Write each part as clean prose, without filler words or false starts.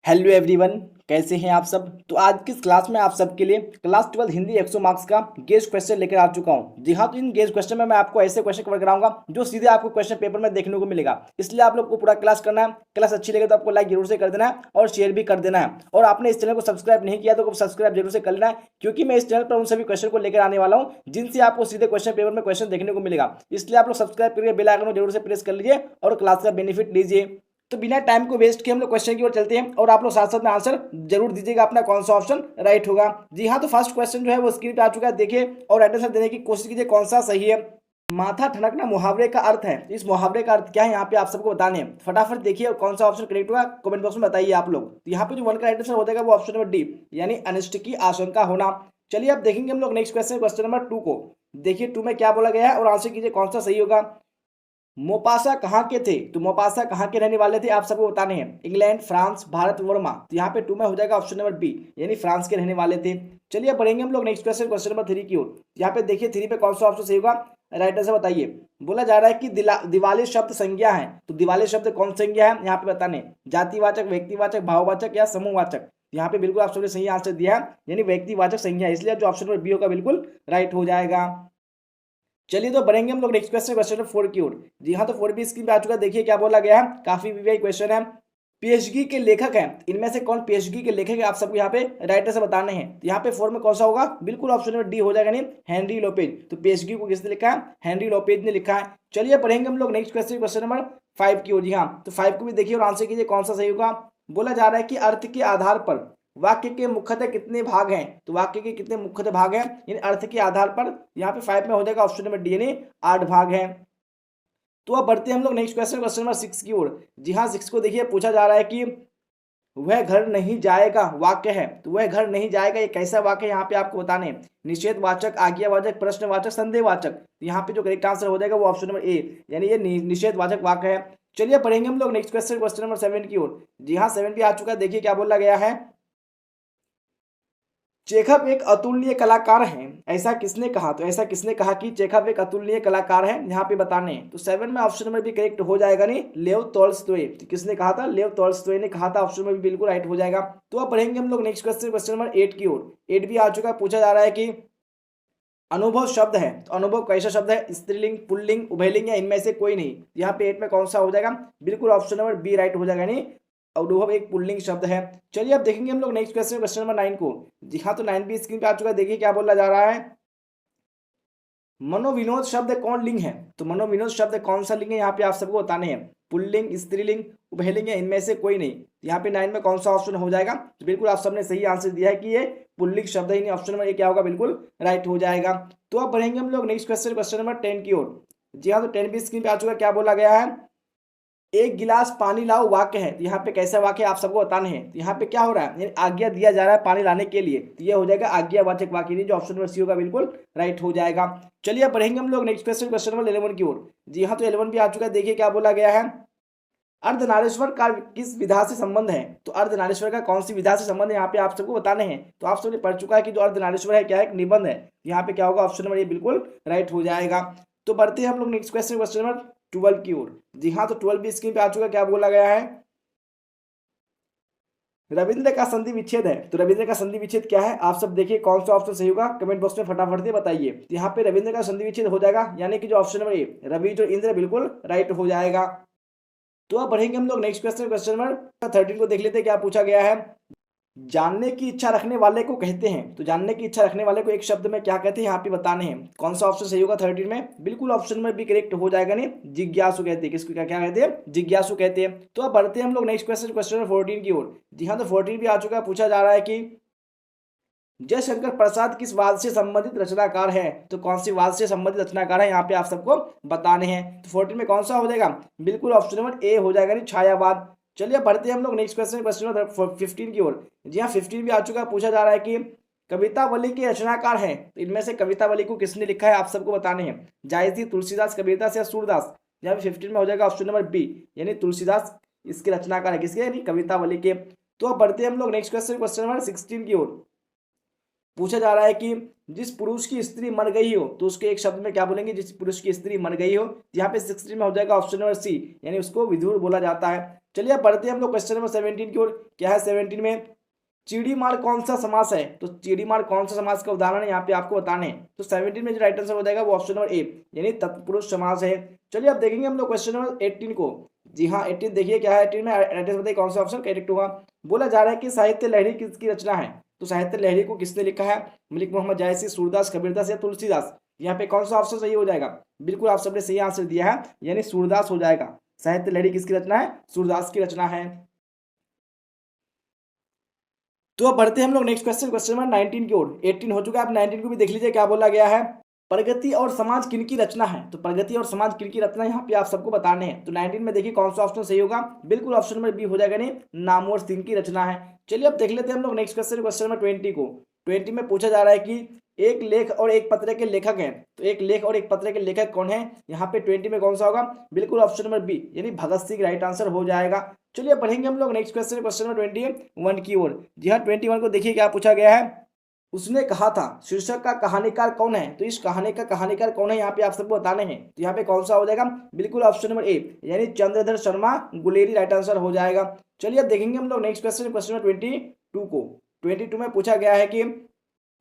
Hello everyone, कैसे हैं आप सब। तो आज की इस क्लास में आप सबके लिए क्लास 12 हिंदी 100 मार्क्स का गेस्ट क्वेश्चन लेकर आ चुका हूं। जी हाँ, तो इन गेस्ट क्वेश्चन में मैं आपको ऐसे क्वेश्चन कवर कराऊंगा जो सीधे आपको क्वेश्चन पेपर में देखने को मिलेगा। इसलिए आप लोग को पूरा क्लास करना है। क्लास अच्छी लगे तो आपको लाइक जरूर से कर देना है और शेयर भी कर देना है। और आपने इस चैनल को सब्सक्राइब नहीं किया तो सब्सक्राइब जरूर से कर लेना है, क्योंकि मैं इस चैनल पर उन सभी क्वेश्चन को लेकर आने वाला हूँ जिनसे आपको सीधे क्वेश्चन पेपर में क्वेश्चन देखने को मिलेगा। इसलिए आप लोग सब्सक्राइब करके बेल आइकन को जरूर से प्रेस कर लीजिए और क्लास का बेनिफिट लीजिए। तो बिना टाइम को वेस्ट किए हम लोग क्वेश्चन की ओर चलते हैं और आप लोग साथ साथ में आंसर जरूर दीजिएगा अपना कौन सा ऑप्शन राइट होगा। जी हाँ, तो फर्स्ट क्वेश्चन जो है वो स्क्रीन पे आ चुका है, देखिए और राइट आंसर देने की कोशिश कीजिए कौन सा सही है। माथा ठनकना मुहावरे का अर्थ है, इस मुहावरे का अर्थ क्या है यहाँ पे आप सबको बताने हैं। फटाफट देखिए और कौन सा ऑप्शन करेक्ट होगा कमेंट बॉक्स में बताइए आप लोग। तो यहाँ पे जो वन का राइट आंसर हो जाएगा वो ऑप्शन नंबर डी, यानी अनिष्ट की आशंका होना। चलिए अब देखेंगे हम लोग नेक्स्ट क्वेश्चन, क्वेश्चन नंबर 2 को। देखिए 2 में क्या बोला गया है और आंसर कीजिए कौन सा सही होगा। मोपासा कहाँ के थे, तो मोपासा कहाँ के रहने वाले थे आप सबको बताने हैं। England, France, Bharat, Verma. तो यहाँ पे 2 में हो जाएगा ऑप्शन नंबर बी, यानी फ्रांस के रहने वाले थे। चलिए बढ़ेंगे हम लोग नेक्स्ट क्वेश्चन, क्वेश्चन नंबर 3 की ओर। यहाँ पे देखिए 3 पे कौन सा ऑप्शन सही होगा, राइट आंसर बताइए। बोला जा रहा है कि दिवाली शब्द संज्ञा है, तो दिवाली शब्द कौन संज्ञा है यहाँ पे बताने। जातिवाचक, व्यक्तिवाचक, भाववाचक या समूहवाचक। यहाँ पे बिल्कुल आप सबने सही आंसर दिया है, यानी व्यक्तिवाचक संज्ञा, इसलिए जो ऑप्शन नंबर बी होगा बिल्कुल राइट हो जाएगा। चलिए तो बढ़ेंगे हम लोग नेक्स्ट क्वेश्चन, क्वेश्चन नंबर 4 की ओर। जी हाँ, तो 4 भी स्क्रीन पे आ चुका है, देखिए क्या बोला गया है, काफी वीआई क्वेश्चन है। पीएचडी के लेखक हैं, इनमें से कौन पीएचडी के लेखक है आप सबको यहाँ पे राइटर से बताने हैं। तो यहाँ पे 4 में कौन सा होगा, बिल्कुल ऑप्शन नंबर डी हो जाएगा, नहीं हेनरी लोपेज। तो पीएचडी को किसने लिखा है, हेनरी लोपेज ने लिखा है। चलिए पढ़ेंगे हम लोग नेक्स्ट क्वेश्चन, क्वेश्चन नंबर 5 की ओर। जी हाँ, तो 5 को भी देखिए और आंसर कीजिए कौन सा सही होगा। बोला जा रहा है कि अर्थ के आधार पर वाक्य के मुख्यतः कितने भाग हैं, तो वाक्य के कितने मुख्यतः भाग हैं इन अर्थ के आधार पर। यहाँ पे 5 में हो जाएगा ऑप्शन नंबर डी, यानी 8 भाग हैं। तो अब बढ़ते हैं हम लोग नेक्स्ट क्वेश्चन, क्वेश्चन नंबर 6 की ओर। जी हाँ, 6 को देखिए पूछा जा रहा है कि वह घर नहीं जाएगा वाक्य है, तो वह घर नहीं जाएगा ये कैसा वाक्य है यहाँ पे आपको बताने हैं। निषेधवाचक, आज्ञावाचक, प्रश्नवाचक, संदेहवाचक। तो यहाँ पे जो करेक्ट आंसर हो जाएगा वो ऑप्शन नंबर ए, यानी ये निषेधवाचक वाक्य है। चलिए पढ़ेंगे हम लोग नेक्स्ट क्वेश्चन, क्वेश्चन नंबर 7 की ओर। जी हाँ, 7 भी आ चुका है, देखिए क्या बोला गया है। चेखव एक अतुलनीय कलाकार हैं, ऐसा किसने कहा। तो ऐसा किसने कहा कि चेखव एक अतुलनीय कलाकार है, यहाँ पे बताने हैं। तो 7 में ऑप्शन नंबर भी करेक्ट हो जाएगा, नहीं लेव तोल्स्टॉय। तो किसने कहा था, लेव तोल्स्टॉय ने कहा था, ऑप्शन में भी बिल्कुल राइट हो जाएगा। तो अब पढ़ेंगे हम लोग नेक्स्ट क्वेश्चन, क्वेश्चन नंबर 8 की ओर। 8 भी आ चुका है, पूछा जा रहा है कि अनुभव शब्द है, तो अनुभव कैसा शब्द है, स्त्रीलिंग, पुल्लिंग, उभयलिंग या इनमें से कोई नहीं। यहाँ पे 8 में कौन सा हो जाएगा, बिल्कुल ऑप्शन नंबर बी राइट हो जाएगा, नहीं अनुभव एक पुल्लिंग शब्द है। चलिए अब देखेंगे हम लोग नेक्स्ट क्वेश्चन, क्वेश्चन नंबर 9 को। जी हाँ, तो 9 भी स्क्रीन पे आ चुका है, देखिए क्या बोला जा रहा है। मनोविनोद शब्द कौन लिंग है, तो मनोविनोद शब्द कौन सा लिंग है यहाँ पे आप सबको बताने हैं। पुल्लिंग, स्त्रीलिंग, उभयलिंग या इनमें से कोई नहीं। यहाँ पे 9 में कौन सा ऑप्शन हो जाएगा, तो बिल्कुल आप सबने सही आंसर दिया है कि ये पुल्लिंग शब्द ही नहीं, ऑप्शन नंबर ए क्या होगा, बिल्कुल राइट हो जाएगा। तो अब बढ़ेंगे हम लोग नेक्स्ट क्वेश्चन, क्वेश्चन नंबर 10 की ओर। जी हाँ, तो 10 भी स्क्रीन पे आ चुका है, क्या बोला गया है। एक गिलास पानी लाओ वाक्य है, तो यहाँ पे कैसा वाक्य आप सबको बताने हैं। तो यहाँ पे क्या हो रहा है, आज्ञा दिया जा रहा है पानी लाने के लिए, तो ये हो जाएगा आज्ञावाचक वाक्य, जो ऑप्शन नंबर सी होगा बिल्कुल राइट हो जाएगा। चलिए अब बढ़ेंगे हम लोग नेक्स्ट क्वेश्चन, क्वेश्चन नंबर 11 की ओर। जी हाँ, तो 11 भी आ चुका है, देखिए क्या बोला गया है। अर्धनारीश्वर का किस विधा से संबंध है, तो अर्धनारीश्वर का कौन सी विधा से संबंध है यहाँ पे आप सबको बताने हैं। तो आप सबने पढ़ चुका है कि जो अर्धनारीश्वर है क्या है, एक निबंध है। यहाँ पे क्या होगा, ऑप्शन नंबर ए बिल्कुल राइट हो जाएगा। तो बढ़ते हैं हम लोग नेक्स्ट क्वेश्चन, क्वेश्चन नंबर 12 की ओर। जी हाँ, तो 12 भी स्क्रीन पे आ चुका है, क्या बोला गया है। रविंद्र का संधि विच्छेद है, तो रविंद्र का संधि विच्छेद क्या है आप सब देखिए कौन सा ऑप्शन सही होगा कमेंट बॉक्स में फटाफट से बताइए। तो यहाँ पे रविंद्र का संधि विच्छेद हो जाएगा, यानी कि जो ऑप्शन नंबर ए रवि जो इंद्र बिल्कुल राइट हो जाएगा। तो अब बढ़ेंगे हम लोग नेक्स्ट क्वेश्चन, क्वेश्चन नंबर 13 को देख लेते हैं क्या पूछा गया है। जानने की इच्छा रखने वाले को कहते हैं, तो जानने की इच्छा रखने वाले को एक शब्द में क्या कहते हैं यहाँ पे बताने हैं। कौन सा ऑप्शन सही होगा 13 में, बिल्कुल ऑप्शन में भी करेक्ट हो जाएगा, नहीं जिज्ञासु कहते हैं। किसको क्या क्या कहते हैं, जिज्ञासु कहते हैं। तो अब बढ़ते हैं हम लोग नेक्स्ट क्वेश्चन, क्वेश्चन नंबर 14 की ओर। जी हाँ, तो 14 भी आ चुका है, पूछा जा रहा है कि जयशंकर प्रसाद किस वाद से संबंधित रचनाकार है, तो कौन सी वाद से संबंधित रचनाकार है यहाँ पे आप सबको बताने हैं। तो 14 में कौन सा हो जाएगा, बिल्कुल ऑप्शन नंबर ए हो जाएगा, नहीं छायावाद। चलिए बढ़ते हैं हम लोग नेक्स्ट क्वेश्चन, क्वेश्चन नंबर 15 की ओर। जी हाँ, 15 भी आ चुका है, पूछा जा रहा है कि कवितावली के रचनाकार हैं, तो इनमें से कवितावली को किसने लिखा है आप सबको बताने हैं। जायसी, तुलसीदास, कबीरदास या सूरदास। यहाँ पे 15 में हो जाएगा ऑप्शन नंबर बी, यानी तुलसीदास इसके रचनाकार है, किसके यानी कवितावली के। तो अब बढ़ते हैं हम लोग नेक्स्ट क्वेश्चन, क्वेश्चन नंबर 16 की ओर। पूछा जा रहा है कि जिस पुरुष की स्त्री मर गई हो तो उसके एक शब्द में क्या बोलेंगे, जिस पुरुष की स्त्री मर गई हो। यहाँ पे 16 में हो जाएगा ऑप्शन नंबर सी, यानी उसको विधुर बोला जाता है। चलिए अब बढ़ते हैं हम लोग क्वेश्चन नंबर 17 की ओर। क्या है 17 में, चिड़ीमार कौन सा समास है। तो चिड़ीमार कौन सा समास का उदाहरण है यहाँ पे आपको बताने हैं। तो 17 में जो राइट आंसर हो जाएगा वो ऑप्शन नंबर ए, यानी तत्पुरुष समास है। चलिए अब देखेंगे हम लोग क्वेश्चन नंबर 18 को। जी हाँ 18 देखिए क्या है 18 में, राइट आंसर बताइए कौन सा ऑप्शन करेक्ट होगा। बोला जा रहा है कि साहित्य लहरी किसकी रचना है। तो साहित्य लहरी को किसने लिखा है, मलिक मोहम्मद जायसी, सूरदास, कबीरदास या तुलसीदास। यहाँ पे कौन सा ऑप्शन सही हो जाएगा, बिल्कुल आप सबने सही आंसर दिया है, यानी सूरदास हो जाएगा। साहित्य लहरी किसकी रचना है, सूरदास की रचना है। तो अब बढ़ते हैं हम लोग नेक्स्ट क्वेश्चन, क्वेश्चन नंबर 19 की ओर। 18 हो चुका है, आप 19 को भी देख लीजिए क्या बोला गया है। प्रगति और समाज किनकी रचना है। तो प्रगति और समाज किनकी रचना यहाँ पे आप सबको बताने हैं। तो 19 में देखिए कौन सा ऑप्शन सही होगा, बिल्कुल ऑप्शन नंबर बी हो जाएगा, नहीं नामवर सिंह की रचना है। चलिए अब देख लेते हैं हम लोग नेक्स्ट क्वेश्चन, क्वेश्चन नंबर 20 को। 20 में पूछा जा रहा है कि एक लेख और एक पत्र के लेखक हैं। तो एक लेख और एक पत्र के लेखक कौन है, यहाँ पे 20 में कौन सा होगा, बिल्कुल ऑप्शन नंबर बी, यानी भगत सिंह राइट आंसर हो जाएगा। चलिए पढ़ेंगे हम लोग नेक्स्ट क्वेश्चन, क्वेश्चन नंबर 21 की ओर। जी हाँ 21 को देखिए क्या पूछा गया है। उसने कहा था शीर्षक का कहानीकार कौन है। तो इस कहानी का कहानीकार कौन है यहाँ पे आप सबको बताने हैं। तो यहाँ पे कौन सा हो जाएगा, बिल्कुल ऑप्शन नंबर ए, यानी चंद्रधर शर्मा गुलेरी राइट आंसर हो जाएगा। चलिए अब देखेंगे हम लोग नेक्स्ट क्वेश्चन, क्वेश्चन नंबर 22 को। 22 में पूछा गया है कि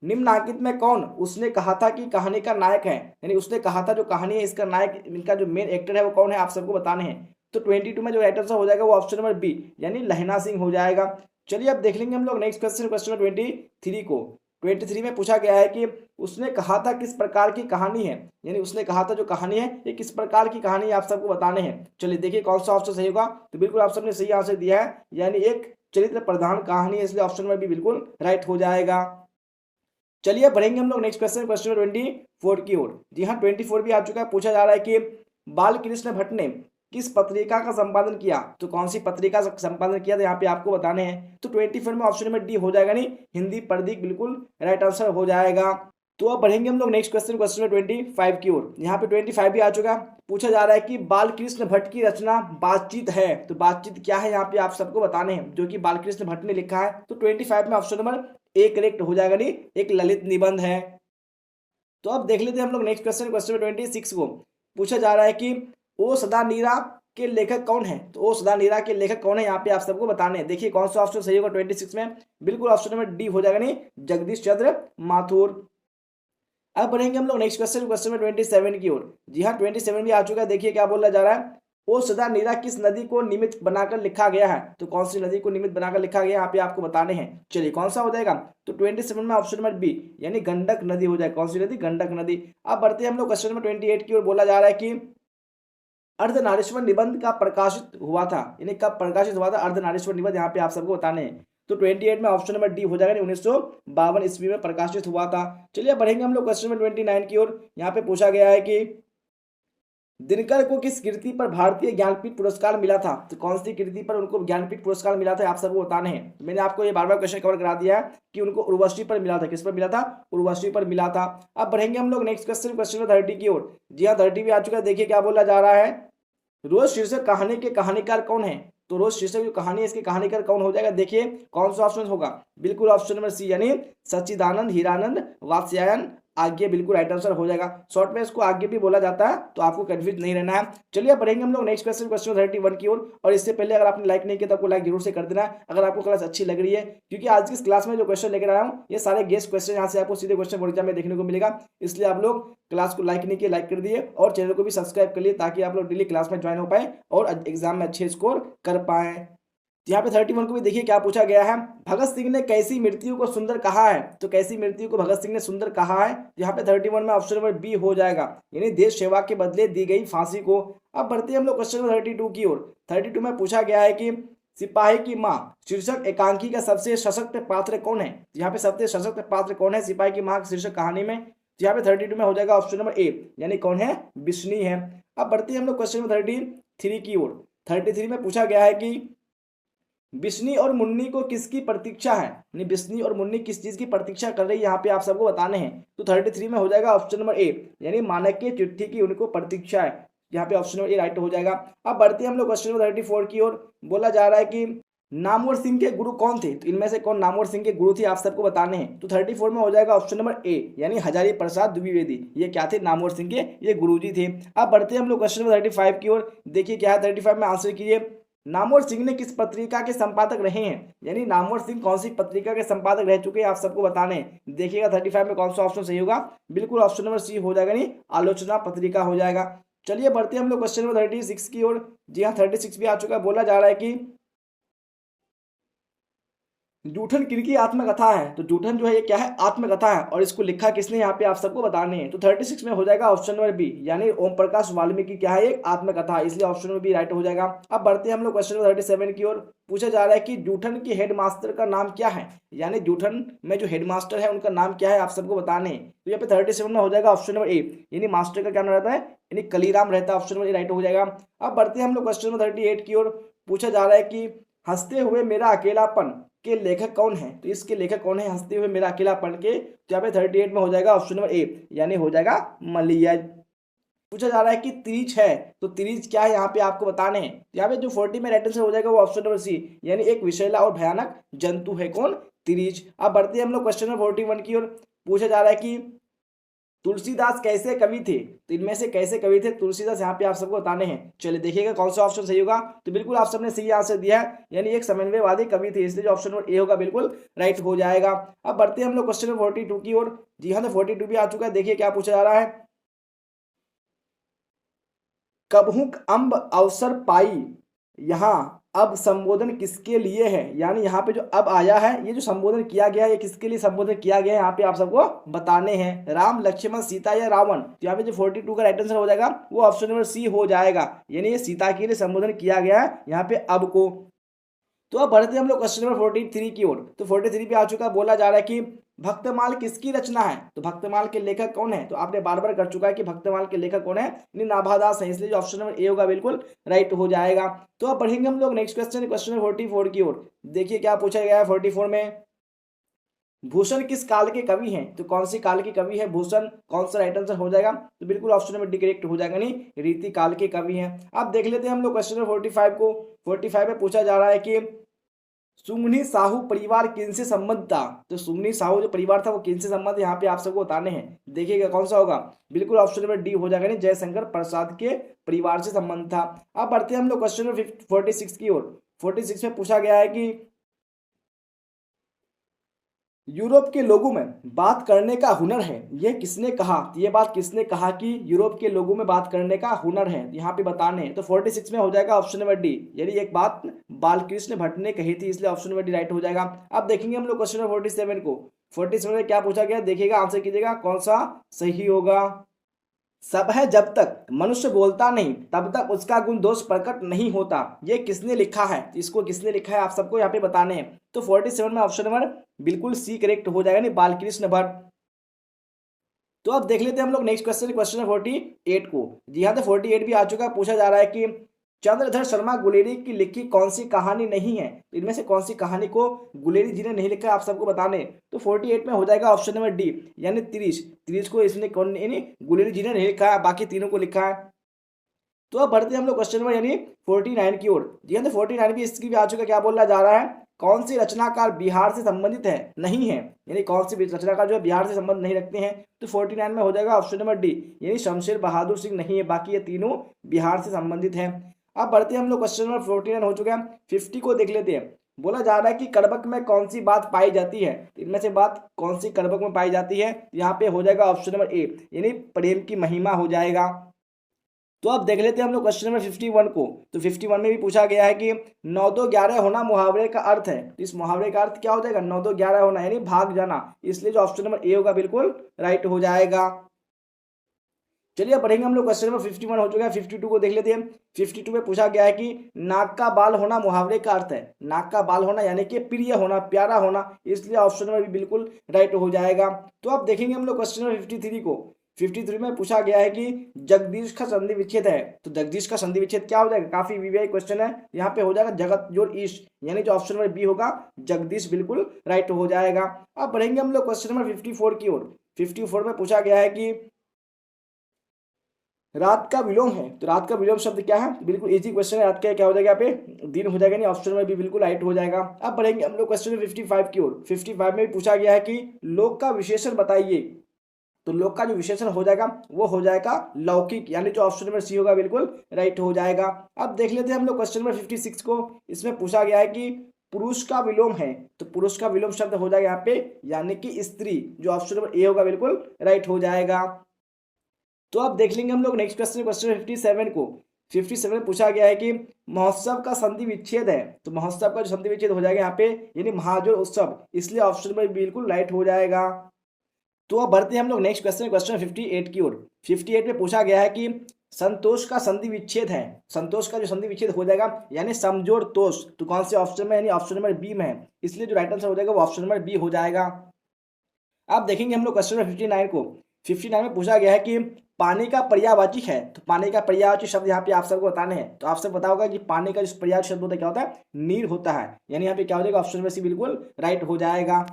निम्नलिखित में कौन उसने कहा था कि कहानी का नायक है, यानी उसने कहा था जो कहानी है इसका नायक, इनका जो मेन एक्टर है वो कौन है आप सबको बताने हैं। तो 22 में जो राइट आंसर हो जाएगा वो ऑप्शन नंबर बी, यानी लहना सिंह हो जाएगा। चलिए अब देख लेंगे हम लोग नेक्स्ट क्वेश्चन, क्वेश्चन नंबर 23 को। 23 में पूछा गया है कि उसने कहा था किस प्रकार की कहानी है, यानी उसने कहा था जो कहानी है ये किस प्रकार की कहानी है आप सबको बताने हैं। चलिए देखिए कौन सा ऑप्शन सही होगा। तो बिल्कुल आप सबने सही आंसर दिया है, यानी एक चरित्र प्रधान कहानी है, इसलिए ऑप्शन नंबर बी बिल्कुल राइट हो जाएगा। चलिए बढ़ेंगे हम लोग नेक्स्ट क्वेश्चन, क्वेश्चन 24 की ओर। जी हाँ 24 भी आ चुका है। पूछा जा रहा है कि बाल कृष्ण भट्ट ने किस पत्रिका का संपादन किया। तो कौन सी पत्रिका का संपादन किया था यहाँ पे आपको बताने हैं। तो 24 में ऑप्शन नंबर डी हो जाएगा, नहीं हिंदी प्रदीप बिल्कुल राइट आंसर हो जाएगा। तो अब बढ़ेंगे हम लोग नेक्स्ट क्वेश्चन, क्वेश्चन 25 की ओर। यहाँ पे 25 भी आ चुका। पूछा जा रहा है कि बाल कृष्ण भट्ट की रचना बातचीत है। तो बातचीत क्या है यहाँ पे आप सबको बताने हैं, जो कि बाल कृष्ण भट्ट ने लिखा है। तो 25 में ऑप्शन नंबर ए करेक्ट हो जाएगा, नहीं एक ललित निबंध है। तो अब देख लेते हैं हम लोग नेक्स्ट क्वेश्चन, क्वेश्चन 26 को। पूछा जा रहा है कि ओ सदा नीरा के लेखक कौन है। तो ओ सदा नीरा के लेखक कौन है यहाँ पे आप सबको बताने हैं। देखिए कौन सा ऑप्शन सही होगा 26 में, बिल्कुल ऑप्शन नंबर डी हो जाएगा, नहीं जगदीश चंद्र माथुर। अब बढ़ेंगे हम लोग नेक्स्ट क्वेश्चन, क्वेश्चन नंबर 27 की ओर। जी हाँ 27 भी आ चुका है। देखिए क्या बोला जा रहा है, ओ सदा नीरा किस नदी को निमित्त बनाकर लिखा गया है। तो कौन सी नदी को निमित्त बनाकर लिखा गया है यहाँ पे आपको बताने हैं। चलिए कौन सा हो जाएगा। तो 27 में ऑप्शन नंबर बी, यानी गंडक नदी हो जाएगा। कौन सी नदी, गंडक नदी। अब बढ़ते हैं हम लोग क्वेश्चन नंबर 28 की ओर। बोला जा रहा है कि अर्धनारीश्वर निबंध का प्रकाशित हुआ था, यानी कब प्रकाशित हुआ था अर्धनारीश्वर निबंध, यहाँ पे आप सबको बताने हैं। तो 28 में ऑप्शन नंबर डी हो जाएगा, 1952 ईस्वी में प्रकाशित हुआ था। चलिए बढ़ेंगे हम लोग क्वेश्चन नंबर 29 की ओर। यहाँ पे पूछा गया है कि दिनकर को किस कृति पर भारतीय ज्ञानपीठ पुरस्कार मिला था। तो कौन सी कृति पर उनको ज्ञानपीठ पुरस्कार मिला था आप सबको बताने हैं। तो मैंने आपको ये बार बार क्वेश्चन कवर करा दिया है कि उनको उर्वशी पर मिला था। किस पर मिला था, उर्वशी पर मिला था। अब बढ़ेंगे हम लोग नेक्स्ट क्वेश्चन, क्वेश्चन नंबर 30 की ओर। जी हाँ 30 भी आ चुका है। देखिए क्या बोला जा रहा है, रोज शीर्षक कहानी के कहानीकार कौन है। तो रोज शीर्षक जो कहानी है इसकी कहानीकार कौन हो जाएगा। देखिए कौन सा ऑप्शन होगा, बिल्कुल ऑप्शन नंबर सी, यानी सच्चिदानंद हीरानंद वात्स्यायन आज्ञे बिल्कुल राइट आंसर हो जाएगा। शॉर्ट में इसको आगे भी बोला जाता है, तो आपको कंफ्यूज नहीं रहना है। चलिए बढ़ेंगे हम लोग नेक्स्ट क्वेश्चन, क्वेश्चन 31 की ओर। और इससे पहले अगर आपने लाइक नहीं किया तो आपको लाइक जरूर से कर देना है अगर आपको क्लास अच्छी लग रही है, क्योंकि आज की इस क्लास में जो क्वेश्चन लेकर आया हूँ ये सारे गेस्ट क्वेश्चन यहाँ से आपको सीधे क्वेश्चन बोर्ड एग्जाम में देखने को मिलेगा। इसलिए आप लोग क्लास को लाइक नहीं किए, लाइक कर दिए और चैनल को भी सब्सक्राइब कर लिए, ताकि आप लोग डेली क्लास में ज्वाइन हो पाए और एग्जाम में अच्छे स्कोर कर पाए। यहाँ पे 31 को भी देखिए क्या पूछा गया है, भगत सिंह ने कैसी मृत्यु को सुंदर कहा है। तो कैसी मृत्यु को भगत सिंह ने सुंदर कहा है। यहाँ पे 31 में ऑप्शन नंबर बी हो जाएगा, यानी देश सेवा के बदले दी गई फांसी को। अब बढ़ते हैं हम लोग क्वेश्चन नंबर 32 की ओर। 32 में पूछा गया है कि सिपाही की माँ शीर्षक एकांकी का सबसे सशक्त पात्र कौन है। यहाँ पे सबसे सशक्त पात्र कौन है सिपाही की माँ शीर्षक कहानी में। यहाँ पे 32 में हो जाएगा ऑप्शन नंबर ए, यानी कौन है, बिश्नी है। अब बढ़ते हैं हम लोग क्वेश्चन नंबर 33 की ओर। 33 में पूछा गया है कि बिश्नी और मुन्नी को किसकी प्रतीक्षा है, यानी बिश्नी और मुन्नी किस चीज की प्रतीक्षा कर रही है यहाँ पे आप सबको बताने हैं। तो 33 में हो जाएगा ऑप्शन नंबर ए, यानी मानक की चिट्ठी की उनको प्रतीक्षा है। यहाँ पे ऑप्शन नंबर ए राइट हो जाएगा। अब बढ़ते हैं हम लोग क्वेश्चन नंबर 34 की ओर। बोला जा रहा है कि नामवर सिंह के गुरु कौन थे? तो इनमें से कौन नामवर सिंह के गुरु थे आप सबको बताने हैं। तो 34 में हो जाएगा ऑप्शन नंबर ए, यानी हजारी प्रसाद द्विवेदी। ये क्या थे? नामवर सिंह के ये गुरुजी थे। अब बढ़ते हैं हम लोग क्वेश्चन नंबर 35 की ओर। देखिए क्या है 35 में, आंसर कीजिए। नामवर सिंह ने किस पत्रिका के संपादक रहे हैं? यानी नामवर सिंह कौन सी पत्रिका के संपादक रह चुके हैं आप सबको बताने हैं। देखिएगा 35 में कौन सा ऑप्शन सही होगा? बिल्कुल ऑप्शन नंबर सी हो जाएगा, नहीं आलोचना पत्रिका हो जाएगा। चलिए बढ़ते हैं हम लोग क्वेश्चन नंबर 36 की ओर। जी हाँ 36 भी आ चुका है। बोला जा रहा है कि जूठन किनकी आत्मकथा है? तो जूठन जो है ये क्या है? आत्मकथा है। और इसको लिखा किसने? यहाँ पे आप सबको बताने हैं। तो 36 में हो जाएगा ऑप्शन नंबर बी, यानी ओम प्रकाश वाल्मीकि क्या है? एक आत्मकथा, इसलिए ऑप्शन नंबर बी राइट हो जाएगा। अब बढ़ते हैं हम लोग क्वेश्चन नंबर 37 की ओर। पूछा जा रहा है कि जूठन के हेडमास्टर का नाम क्या है? यानी जूठन में जो हेडमास्टर है उनका नाम क्या है आप सबको बताने हैं। तो यहाँ पे 37 में हो जाएगा ऑप्शन नंबर ए, यानी मास्टर का क्या नाम रहता है? यानी कलीराम रहता है। ऑप्शन नंबर ए राइट हो जाएगा। अब बढ़ते हैं हम लोग क्वेश्चन नंबर 38 की ओर। पूछा जा रहा है कि हंसते हुए मेरा अकेलापन के लेखक कौन है? तो इसके लेखक कौन है हंसते हुए मेरा अकेलापन के? तो यहाँ पे 38 में हो जाएगा ऑप्शन नंबर ए, यानी हो जाएगा मलिया। पूछा जा रहा है कि त्रिज है, तो त्रिज क्या है यहाँ पे आपको बताने हैं। यहाँ पे जो 40 में राइट आंसर हो जाएगा वो ऑप्शन नंबर सी, यानी एक विषैला और भयानक जंतु है। कौन? त्रिज। अब बढ़ते हैं हम लोग क्वेश्चन नंबर 41 की ओर। पूछा जा रहा है कि तुलसीदास कैसे कवि थे? तो इनमें से कैसे कवि थे तुलसीदास, यहाँ पे आप सबको बताने हैं। चलिए देखिएगा कौन सा ऑप्शन सही होगा। तो बिल्कुल आप सबने सही आंसर दिया है, यानी एक समन्वयवादी कवि थे, इसलिए जो ऑप्शन नंबर ए होगा बिल्कुल राइट हो जाएगा। अब बढ़ते हैं हम लोग क्वेश्चन नंबर 42 की ओर। जी हाँ तो 42 भी आ चुका है। देखिए क्या पूछा जा रहा है। कबहुक अम्ब अवसर पाई, यहाँ अब संबोधन किसके लिए है? यानी यहाँ पे जो अब आया है, ये जो संबोधन किया गया है ये किसके लिए संबोधन किया गया है यहाँ पे आप सबको बताने हैं। राम, लक्ष्मण, सीता या रावण? तो यहाँ पे जो 42 का राइट आंसर हो जाएगा वो ऑप्शन नंबर सी हो जाएगा, यानी ये सीता के लिए संबोधन किया गया है यहाँ पे अब को। तो अब बढ़ते हैं हम लोग क्वेश्चन नंबर 43 की ओर। तो 43 पे आ चुका। बोला जा रहा है कि भक्तमाल किसकी रचना है? तो भक्तमाल के लेखक कौन है? तो आपने बार बार कर चुका है कि भक्तमाल के लेखक कौन है? नाभादास है, इसलिए जो ऑप्शन नंबर ए होगा बिल्कुल राइट हो जाएगा। तो अब बढ़ेंगे हम लोग नेक्स्ट क्वेश्चन, क्वेश्चन नंबर 44 की ओर। देखिए क्या पूछा गया है 44 में। भूषण किस काल के कवि हैं? तो कौन सी काल के कवि है भूषण? कौन सा राइट आंसर हो जाएगा? तो बिल्कुल ऑप्शन नंबर डी करेक्ट हो जाएगा, नहीं रीति काल के कवि हैं। अब देख लेते हैं हम लोग क्वेश्चन नंबर 45 को। 45 में पूछा जा रहा है कि सुंगनी साहू परिवार किनसे संबंध था? तो सुंगनी साहू जो परिवार था वो किनसे संबंध यहाँ पे आप सबको बताने हैं। देखिएगा कौन सा होगा? बिल्कुल ऑप्शन नंबर डी हो जाएगा, नहीं जयशंकर प्रसाद के परिवार से संबंध था। अब बढ़ते हैं हम लोग क्वेश्चन नंबर 46 की ओर। 46 में पूछा गया है कि यूरोप के लोगों में बात करने का हुनर है, यह किसने कहा? तो ये बात किसने कहा कि यूरोप के लोगों में बात करने का हुनर है, यहाँ पे बताने हैं। तो 46 में हो जाएगा ऑप्शन नंबर डी, यानी एक बात बालकृष्ण भट्ट ने कही थी, इसलिए ऑप्शन नंबर डी राइट हो जाएगा। अब देखेंगे हम लोग क्वेश्चन नंबर 47 को। 47 में क्या पूछा गया देखिएगा, आंसर कीजिएगा कौन सा सही होगा। सब है जब तक मनुष्य बोलता नहीं तब तक उसका गुण दोष प्रकट नहीं होता, ये किसने लिखा है? इसको किसने लिखा है आप सबको यहाँ पे बताने हैं। तो 47 में ऑप्शन नंबर बिल्कुल सी करेक्ट हो जाएगा, नहीं बालकृष्ण भट्ट। तो अब देख लेते हैं हम लोग नेक्स्ट क्वेश्चन, क्वेश्चन 48 को। जी हाँ तो 48 भी आ चुका है। पूछा जा रहा है कि चंद्रधर शर्मा गुलेरी की लिखी कौन सी कहानी नहीं है? तो इनमें से कौन सी कहानी को गुलेरी जी ने नहीं लिखा है आप सबको बताने। तो 48 में हो जाएगा ऑप्शन नंबर डी, यानी त्रिश। त्रिश को इसने कौन यानी गुलेरी जी ने नहीं लिखा है, बाकी तीनों को लिखा है। तो अब बढ़ते हैं हम लोग क्वेश्चन नंबर यानी 49 की ओर। जी हाँ तो 49 भी इसकी भी आ चुका। क्या बोला जा रहा है? कौन सी रचनाकार बिहार से संबंधित है नहीं है, यानी कौन सी रचनाकार जो है बिहार से संबंध नहीं रखते हैं। तो 49 में हो जाएगा ऑप्शन नंबर डी, यानी शमशेर बहादुर सिंह नहीं है, बाकी ये तीनों बिहार से संबंधित हैं। अब बढ़ते हैं हम लोग क्वेश्चन नंबर 49 हो चुका है। 50 को देख लेते हैं। बोला जा रहा है कि करबक में कौन सी बात पाई जाती है? इनमें से बात कौन सी करबक में पाई जाती है? यहाँ पे हो जाएगा ऑप्शन नंबर ए, यानी प्रेम की महिमा हो जाएगा। तो अब देख लेते हैं हम लोग क्वेश्चन नंबर 51 को। तो 51 में भी पूछा गया है कि 9 2 11 होना मुहावरे का अर्थ है। तो इस मुहावरे का अर्थ क्या हो जाएगा? 9 2 11 होना, यानी भाग जाना, इसलिए जो ऑप्शन नंबर ए होगा बिल्कुल राइट हो जाएगा। चलिए बढ़ेंगे हम लोग क्वेश्चन नंबर 51 हो चुका है। 52 को देख लेते हैं। 52 में पूछा गया है कि नाक का बाल होना मुहावरे का अर्थ है। नाक का बाल होना यानी कि प्रिय होना, प्यारा होना, इसलिए ऑप्शन नंबर भी बिल्कुल राइट हो जाएगा। तो अब देखेंगे हम लोग क्वेश्चन नंबर 53 को। 53 में पूछा गया है कि जगदीश का संधि विच्छेद है। तो जगदीश का संधि विच्छेद क्या हो जाएगा? काफी वीवीआई क्वेश्चन है। यहाँ पे हो जाएगा जगत जोड़ ईश, यानी जो ऑप्शन नंबर बी होगा जगदीश बिल्कुल राइट हो जाएगा। अब बढ़ेंगे हम लोग क्वेश्चन नंबर 54 की ओर। 54 में पूछा गया है कि रात का विलोम है, तो रात का विलोम शब्द क्या है, बिल्कुल इजी क्वेश्चन है। रात का क्या हो जाएगा यहाँ पे, दिन हो जाएगा, नहीं ऑप्शन में भी बिल्कुल राइट हो जाएगा। अब बढ़ेंगे हम लोग क्वेश्चन 55 की ओर। 55 में भी पूछा गया है कि लोक का विशेषण बताइए। तो लोक का जो विशेषण हो जाएगा वो हो जाएगा लौकिक, यानी जो ऑप्शन नंबर सी होगा बिल्कुल राइट हो जाएगा। अब देख लेते हैं हम लोग क्वेश्चन नंबर 56 को। इसमें पूछा गया है कि पुरुष का विलोम है, तो पुरुष का विलोम शब्द हो जाएगा यहाँ पे यानी कि स्त्री, जो ऑप्शन नंबर ए होगा बिल्कुल राइट हो जाएगा। तो अब देख लेंगे हम लोग नेक्स्ट क्वेश्चन, क्वेश्चन 57 को। 57 में पूछा गया है कि महोत्सव का संधि विच्छेद है, तो महोत्सव का जो संधि विच्छेद हो जाएगा यहाँ पे यानी महाजोड़ उत्सव, इसलिए ऑप्शन में बिल्कुल राइट हो जाएगा। तो अब बढ़ते हैं हम लोग नेक्स्ट क्वेश्चन, क्वेश्चन 58 की ओर। 58 में पूछा गया है कि संतोष का संधि विच्छेद है, संतोष का जो संधि विच्छेद हो जाएगा यानी समजोड़ तोष, तो कौन से ऑप्शन में, यानी ऑप्शन नंबर बी में है, इसलिए जो राइट आंसर हो जाएगा वो ऑप्शन नंबर बी हो जाएगा। अब देखेंगे हम लोग क्वेश्चन नंबर 59 को। 59 में पूछा गया है कि पानी का पर्यायवाची है, तो पानी का पर्यायवाची शब्द यहाँ पे आप सबको बताने हैं। तो आपसे पता होगा कि पानी का जो पर्यायवाची शब्द होता है क्या होता है, नीर होता है, यानी यहाँ पे क्या हो जाएगा, ऑप्शन में सी बिल्कुल राइट हो जाएगा।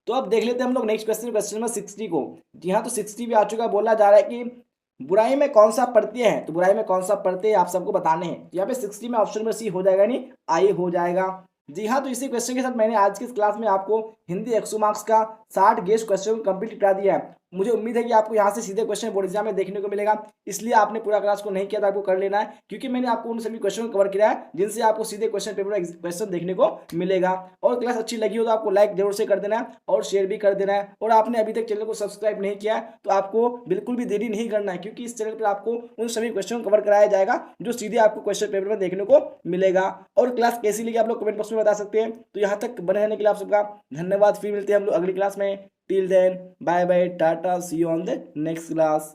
तो अब देख लेते हैं हम लोग नेक्स्ट क्वेश्चन, क्वेश्चन नंबर 60 को। जी हाँ, तो 60 भी आ चुका है। बोला जा रहा है कि बुराई में कौन सा प्रत्यय है, तो बुराई में कौन सा प्रत्यय आप सबको बताने हैं। यहाँ पे 60 में ऑप्शन नंबर सी हो जाएगा, नहीं आई हो जाएगा। जी हाँ, तो इसी क्वेश्चन के साथ मैंने आज की इस क्लास में आपको हिंदी 100 मार्क्स का 60 गेस्ट क्वेश्चन कंप्लीट करा दिया है। मुझे उम्मीद है कि आपको यहाँ से सीधे क्वेश्चन बोर्ड एग्जाम में देखने को मिलेगा, इसलिए आपने पूरा क्लास को नहीं किया तो आपको कर लेना है, क्योंकि मैंने आपको उन सभी क्वेश्चन को कवर किया है जिनसे आपको सीधे क्वेश्चन पेपर में क्वेश्चन देखने को मिलेगा। और क्लास अच्छी लगी हो तो आपको लाइक जरूर से कर देना है और शेयर भी कर देना है। और आपने अभी तक चैनल को सब्सक्राइब नहीं किया है तो आपको बिल्कुल भी देरी नहीं करना है, क्योंकि इस चैनल पर आपको उन सभी क्वेश्चन को कवर कराया जाएगा जो सीधे आपको क्वेश्चन पेपर में देखने को मिलेगा। और क्लास कैसी लगी आप लोग कमेंट बॉक्स में बता सकते हैं। तो यहाँ तक बने रहने के लिए आप सबका धन्यवाद। फिर मिलते हैं हम लोग अगली क्लास में। Till then bye bye, tata, see you on the next class.